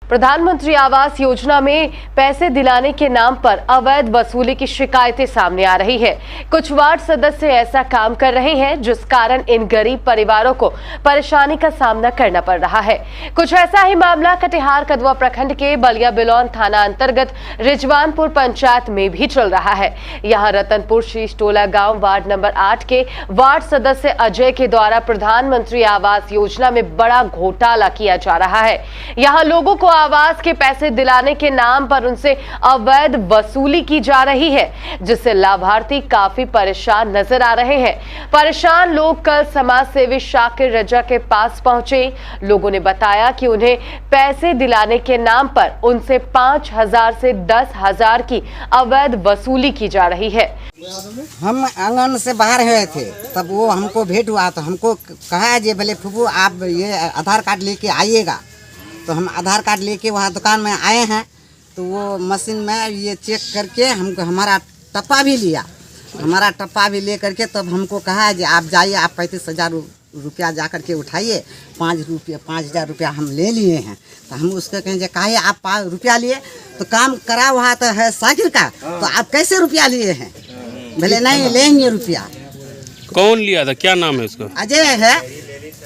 प्रधानमंत्री आवास योजना में पैसे दिलाने के नाम पर अवैध वसूली की शिकायतें सामने आ रही है। कुछ वार्ड सदस्य ऐसा काम कर रहे हैं जिस कारण इन गरीब परिवारों को परेशानी का सामना करना पड़ रहा है। कुछ ऐसा ही मामला कटिहार कदवा प्रखंड के बलिया बिलौन थाना अंतर्गत रिजवानपुर पंचायत में भी चल रहा है। यहाँ रतनपुर शीशटोला गांव वार्ड नंबर 8 के वार्ड सदस्य अजय के द्वारा प्रधानमंत्री आवास योजना में बड़ा घोटाला किया जा रहा है। यहाँ लोगों को आवास के पैसे दिलाने के नाम पर उनसे अवैध वसूली की जा रही है, जिससे लाभार्थी काफी परेशान नजर आ रहे हैं। परेशान लोग कल समाज सेवी शाकिर रजा के पास पहुंचे। लोगों ने बताया कि उन्हें पैसे दिलाने के नाम पर उनसे 5,000 से 10,000 की अवैध वसूली की जा रही है। हम आंगन से बाहर हुए थे, तब वो हमको भेंट हुआ तो हमको कहा जे भले फूफू आप ये आधार कार्ड लेके आइएगा। तो हम आधार कार्ड लेके वहाँ दुकान में आए हैं, तो वो मशीन में ये चेक करके हमको हमारा टप्पा भी लिया। हमारा टप्पा भी ले करके तब हमको कहा कि आप जाइए, आप 35,000 रुपया जा करके उठाइए। 5,000 रुपया हम ले लिए हैं। तो हम उसको कहें काहे आप 5 रुपया लिए, तो काम करा हुआ तो है साइकिल का, तो आप कैसे रुपया लिए हैं? भले नहीं लेंगे रुपया। कौन लिया था, क्या नाम है उसका? अजय है।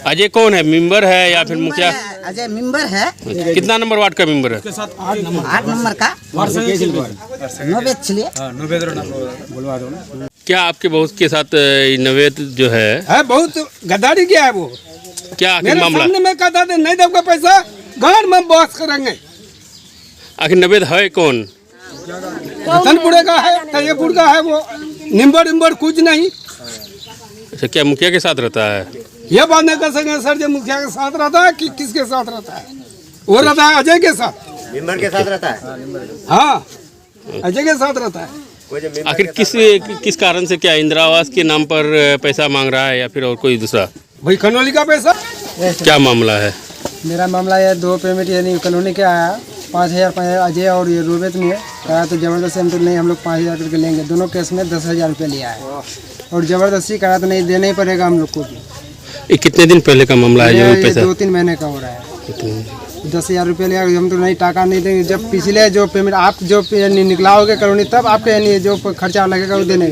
अजय कौन है, मेंबर है या फिर मुखिया? अजय मेंबर है। कितना नंबर वार्ड का मेंबर है? 8 नंबर का। क्या आपके बहुत के साथ नवेद जो है बहुत गद्दारी किया है वो। क्या आखिर मेरे मामला? सामने में कहता था नहीं दोगे पैसा, घर में बहस करेंगे। आखिर नवेद है कौन? रतनपुरे का है, तैयपुर का है वो। निम्बर कुछ नहीं। अच्छा, क्या मुखिया के साथ रहता है? ये बात नहीं कर सकेंगे सर, जो मुखिया के साथ रहता है कि किसके साथ रहता है। वो रहता है अजय के साथ। मेंबर के साथ रहता है। हाँ, अजय के साथ रहता है। आखिर किस कारण से, क्या इंदिरा आवास के नाम पर पैसा मांग रहा है या फिर और कोई दूसरा? भाई कनौली का पैसा। क्या मामला है? मेरा मामला है 2 पेमेंट यानी कॉलोनी का आया 5,000 अजय और ये रोबेत में कहा, तो ज़बरदस्ती हम तो नहीं, हम लोग 5,000 करके लेंगे। दोनों केस में 10,000 रुपये लिया है और ज़बरदस्ती करा तो नहीं, देना ही पड़ेगा हम लोग को भी। ये कितने दिन पहले का मामला है? ये पैसा 2-3 महीने का हो रहा है। 10,000 रुपये लिया, हम तो नहीं, टाका नहीं देंगे। जब पिछले जो पेमेंट आप जो निकलाओगे कॉलोनी तब आपके यानी जो खर्चा लगेगा वो देने।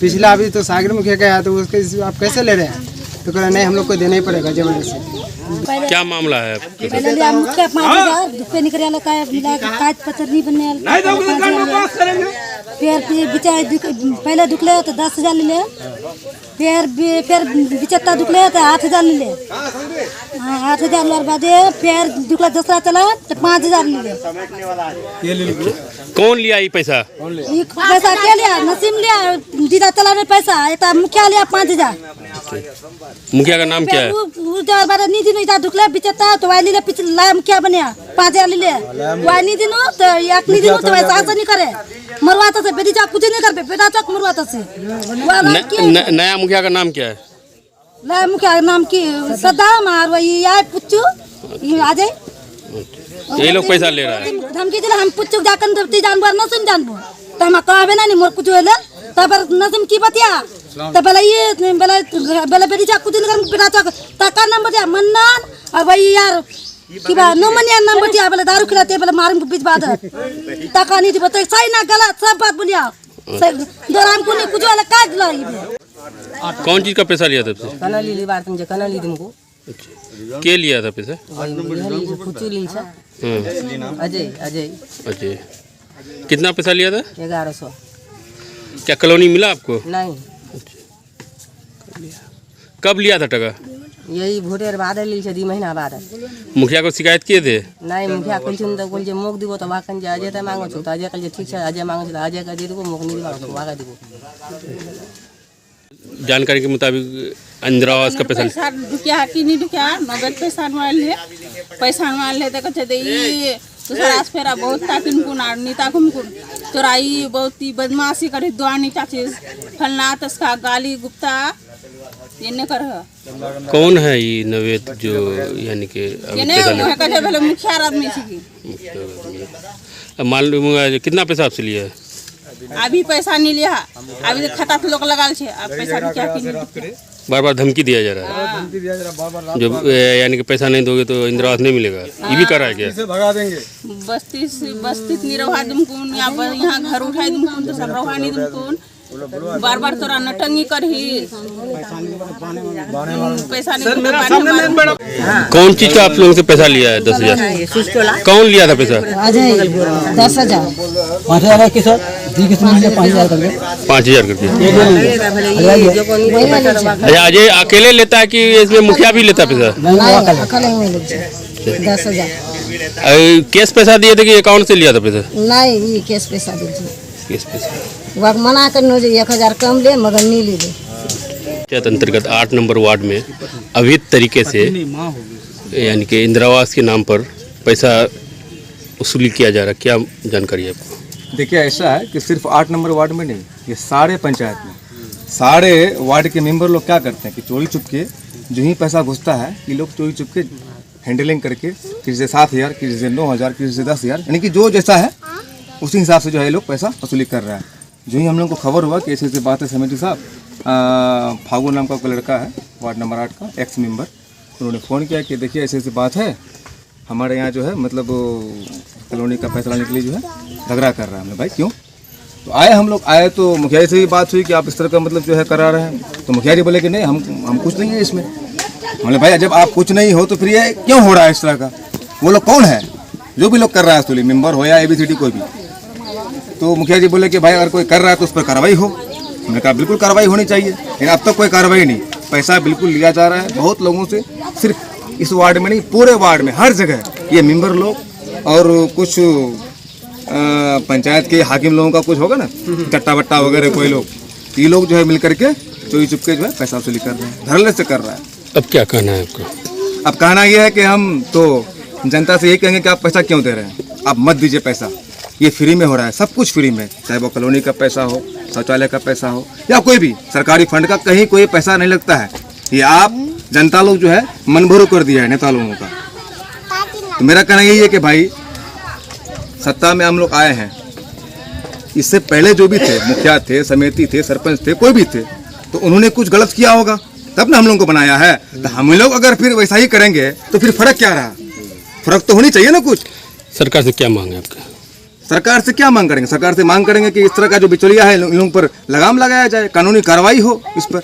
पिछला अभी तो सागर मुखिया का है, तो उसके आप कैसे ले रहे हैं? तो कह रहे नहीं, हम लोग को देना ही पड़ेगा ज़बरदस्ती। क्या मामला है? पहले मुझके 5,000 रुपये निकल आला का मिला के काट पत्थर नहीं बनने फिर बिचाए पहले दुखले तो 10,000 ले ले, फिर बिचत्ता दुखले तो 8,000 ले ले। हाँ, 8,000 लार बाद फिर दुखला दूसरा चला तो 5,000 ले ले। कौन लिया ये पैसा? ये पैसा क्या लिया? नसीम लिया, दीदा चला में पैसा। एक मुखिया लिया 5,000। मुखिया का नाम क्या है? दुखले बिचत्ता तो वाली ले पिछला मुखिया बनया 5,000 ले ले। वाली दिन तो एक नहीं दिन तो वैसा नहीं करे, मरवाता से बेटी चाक कुछ नहीं कर बेटा चाक मरवाता से। नया मुखिया का नाम क्या है? नया मुखिया का नाम की सद्दाम और वही आए पुच्चू अजय। ये लोग पैसा ले रहा है। धमकी दिला हम पुच्चू जाकर दबती जानबो न सुन जानबो तो हम कहबे ना मोर कुछ होले तब नजम की बतिया तो पहले ये पहले बेटी चाक कुछ नहीं कर बेटा चाक तका नाम बतिया मन्नान और वही यार कि बा नो मनिया नाम बतिया पहले दारू खिलाते पहले मारम के बीच बात तका नहीं बता सही ना गलत सब बात बोलिया दोराम को नहीं कुछ वाला काज लाई। कौन चीज का पैसा लिया था? कनाली ली बात मुझे कनाली तुमको के लिया था पैसा? कुछ ली सा अजय। कितना पैसा लिया था? 1100। क्या कॉलोनी मिला आपको? नहीं। कब लिया था टका? यही भोटेर बाद ली 2 महीना बाद। मुखिया को शिकायत किए थे? नहीं, मुखिया कहन तो बोल मोक दिबो तो वाकन जे अजय त मांगो तो अजय कल ठीक है, अजय मांगो तो अजय का दे देबो, मोक नहीं दिबो तो वाका दिबो। जानकारी के मुताबिक इंदिरा आवास का पैसा ढुकिया कि नहीं ढुकिया नगद पैसा मान ले देखो छे ई दूसरा फेरा बहुत ताकिन कुन आर नीता कुन तोरा ई बहुत ही बदमाशी करे दुआनी चाचीज फलना तसका गाली गुप्ता ये ने कर। कौन है ये नवेद जो यानी कि ये ने है कहे भले मुखिया आदमी छी। मालूम कितना पैसा आपसे लिया है? अभी पैसा नहीं लिया, अभी खाता लोग लगाल छे, अब पैसा क्या कि बार बार धमकी दिया जा रहा है। धमकी दिया जा रहा बार बार। जब यानी कि पैसा नहीं दोगे तो इंदिरा आवास नहीं मिलेगा, ये भी कर रहा है क्या? इसे भगा देंगे। बस्ती नहीं रहा तुमको, यहाँ घर उठाए तुमको तो सब रहा नहीं तुमको, बार बार तोरा नटंगी कर ही पैसा नहीं। कौन चीज का आप लोगों से पैसा लिया है? 10,000। कौन लिया था पैसा? 10,000 5,000 की सर दी किसने 5,000 करके 5,000 करके। अच्छा, अजय अकेले लेता है कि इसमें मुखिया भी लेता है पैसा? 10,000 कैश पैसा दिए थे कि अकाउंट से लिया था पैसा? नहीं, ये कैश पैसा दीजिए। कैश पैसा वह मना करने 1,000 कम ले मगर नहीं ले दे। पंचायत अंतर्गत 8 नंबर वार्ड में अवैध तरीके से यानी कि इंदिरा आवास के नाम पर पैसा वसूली किया जा रहा है, क्या जानकारी है आपको? देखिए, ऐसा है कि सिर्फ 8 नंबर वार्ड में नहीं, ये सारे पंचायत में सारे वार्ड के मेंबर लोग क्या करते हैं कि चोरी चुपके जो ही पैसा घुसता है ये लोग चोरी चुपके हैंडलिंग करके किसी से 7,000, किसी से 9,000, किसी से 10,000, यानी कि जो जैसा है उसी हिसाब से जो है ये लोग पैसा वसूली कर रहा है। जो ही हम लोग को खबर हुआ कि ऐसी बात है समिति साहब, फागू नाम का कोई लड़का है वार्ड नंबर 8 का एक्स मेंबर, उन्होंने फ़ोन किया कि देखिए ऐसी बात है, हमारे यहाँ जो है मतलब कॉलोनी का पैसा लेने के लिए जो है झगड़ा कर रहा है। हमने भाई क्यों? तो हम लोग आए तो मुखिया जी से भी बात हुई कि आप इस तरह का मतलब जो है करा रहे हैं, तो मुखिया जी बोले कि नहीं हम कुछ नहीं है इसमें। हमने भाई जब आप कुछ नहीं हो तो फिर ये क्यों हो रहा है इस तरह का? वो लोग कौन है जो भी लोग कर रहा है वसूली, मेंबर हो या ABCD कोई भी? तो मुखिया जी बोले कि भाई अगर कोई कर रहा है तो उस पर कार्रवाई हो। हमने कहा बिल्कुल कार्रवाई होनी चाहिए, लेकिन अब तक कोई कार्रवाई नहीं। पैसा बिल्कुल लिया जा रहा है बहुत लोगों से, सिर्फ इस वार्ड में नहीं पूरे वार्ड में हर जगह ये मेंबर लोग और कुछ पंचायत के हाकिम लोगों का कुछ होगा ना चट्टा बट्टा वगैरह कोई लोग, ये लोग जो है मिल करके चोरी चुपके जो है पैसा वसूली कर रहे हैं, धड़ल्ले से कर रहा है। अब क्या कहना है आपका? अब कहना यह है कि हम तो जनता से यही कहेंगे कि आप पैसा क्यों दे रहे हैं, आप मत दीजिए पैसा, ये फ्री में हो रहा है, सब कुछ फ्री में, चाहे वो कॉलोनी का पैसा हो, शौचालय का पैसा हो या कोई भी सरकारी फंड का, कहीं कोई पैसा नहीं लगता है। ये आप जनता लोग जो है मनभरू कर दिया है नेता लोगों का। तो मेरा कहना यही है कि भाई सत्ता में हम लोग आए हैं, इससे पहले जो भी थे मुखिया थे, समिति थे, सरपंच थे, कोई भी थे, तो उन्होंने कुछ गलत किया होगा तब ना हम लोगों को बनाया है। तो हम लोग अगर फिर वैसा ही करेंगे तो फिर फर्क क्या रहा? फर्क तो होनी चाहिए ना कुछ। सरकार से क्या मांग है आपका? सरकार से क्या मांग करेंगे? सरकार से मांग करेंगे कि इस तरह का जो बिचौलिया है इन लोगों पर लगाम लगाया जाए, कानूनी कार्रवाई हो इस पर।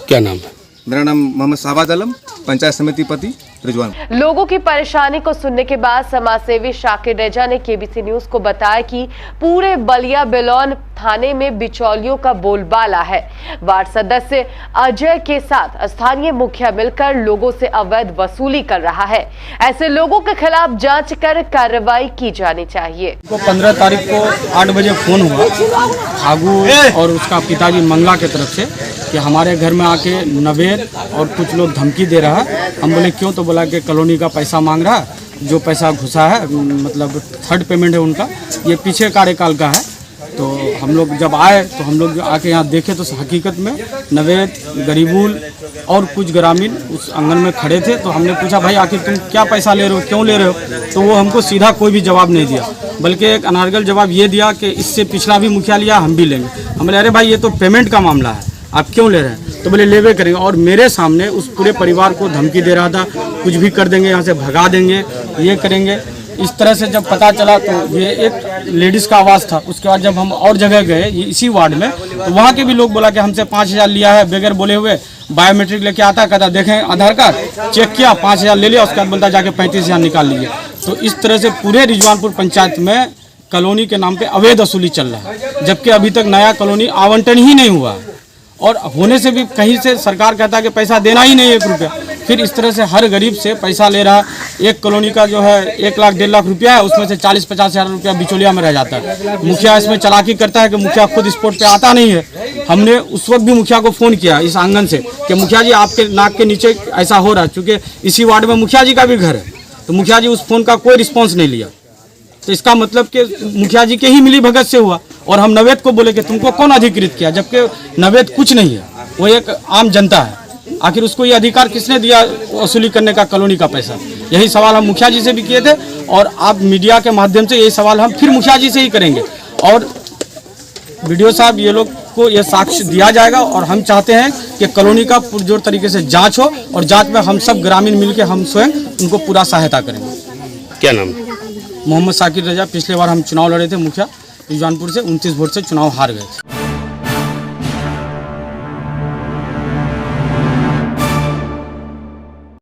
क्या नाम है? मेरा नाम मोहम्मद शाहबाज आलम, पंचायत समिति पति रिजवान। लोगों की परेशानी को सुनने के बाद समाजसेवी शाकिर रेजा ने केबीसी न्यूज को बताया कि पूरे बलिया बेलौन थाने में बिचौलियों का बोलबाला है। वार्ड सदस्य अजय के साथ स्थानीय मुखिया मिलकर लोगों से अवैध वसूली कर रहा है। ऐसे लोगों के खिलाफ जांच कर कार्रवाई की जानी चाहिए। 15 तारीख को 8 बजे फोन हुआ फागू और उसका पिताजी मंगला के तरफ से कि हमारे घर में आके नवेद और कुछ लोग धमकी दे रहा है। हम बोले क्यों? तो बोला कि कॉलोनी का पैसा मांग रहा है, जो पैसा घुसा है मतलब 3rd पेमेंट है उनका, ये पीछे कार्यकाल का है। तो हम लोग जब आए तो हम लोग आके यहाँ देखे तो हकीकत में नवेद, गरीबुल और कुछ ग्रामीण उस आंगन में खड़े थे। तो हमने पूछा भाई आखिर तुम क्या पैसा ले रहे हो, क्यों ले रहे हो? तो वो हमको सीधा कोई भी जवाब नहीं दिया, बल्कि एक अनारगल जवाब ये दिया कि इससे पिछला भी मुखिया लिया, हम भी लेंगे। हम बोले अरे भाई ये तो पेमेंट का मामला है, आप क्यों ले रहे हैं? तो बोले लेवे करेंगे। और मेरे सामने उस पूरे परिवार को धमकी दे रहा था, कुछ भी कर देंगे, यहाँ से भगा देंगे, ये करेंगे। इस तरह से जब पता चला तो ये एक लेडीज़ का आवाज़ था। उसके बाद जब हम और जगह गए इसी वार्ड में, तो वहाँ के भी लोग बोला कि हमसे 5,000 लिया है, बगैर बोले हुए बायोमेट्रिक लेके आता, कहता देखें आधार कार्ड चेक किया, 5,000 ले लिया, उसके बाद बोलता जाके 35,000 निकाल लीजिए। तो इस तरह से पूरे रिजवानपुर पंचायत में कॉलोनी के नाम पे अवैध वसूली चल रहा है, जबकि अभी तक नया कॉलोनी आवंटन ही नहीं हुआ है। और होने से भी कहीं से सरकार कहता है कि पैसा देना ही नहीं 1 रुपया। फिर इस तरह से हर गरीब से पैसा ले रहा। एक कॉलोनी का जो है 1 लाख 1.5 लाख रुपया है, उसमें से 40-50 हज़ार रुपया बिचौलिया में रह जाता है। मुखिया इसमें चालाकी करता है कि मुखिया खुद स्पॉट पे आता नहीं है। हमने उस वक्त भी मुखिया को फ़ोन किया इस आंगन से कि मुखिया जी आपके नाक के नीचे ऐसा हो रहा है, चूँकि इसी वार्ड में मुखिया जी का भी घर है। तो मुखिया जी उस फ़ोन का कोई रिस्पॉन्स नहीं लिया। तो इसका मतलब कि मुखिया जी के ही मिली भगत से हुआ। और हम नवेद को बोले कि तुमको कौन अधिकृत किया, जबकि नवेद कुछ नहीं है, वो एक आम जनता है। आखिर उसको ये अधिकार किसने दिया वसूली करने का कॉलोनी का पैसा? यही सवाल हम मुखिया जी से भी किए थे और आप मीडिया के माध्यम से यही सवाल हम फिर मुखिया जी से ही करेंगे। और वीडियो साहब ये लोग उसको ये साक्ष्य दिया जाएगा और हम चाहते हैं कि कॉलोनी का पुरजोर तरीके से जांच हो और जांच में हम सब ग्रामीण मिलकर हम स्वयं उनको पूरा सहायता करेंगे। क्या नाम है? मोहम्मद साकिर रजा। पिछले बार हम चुनाव लड़े थे मुखिया जौनपुर से, 29 वोट से चुनाव हार गए थे।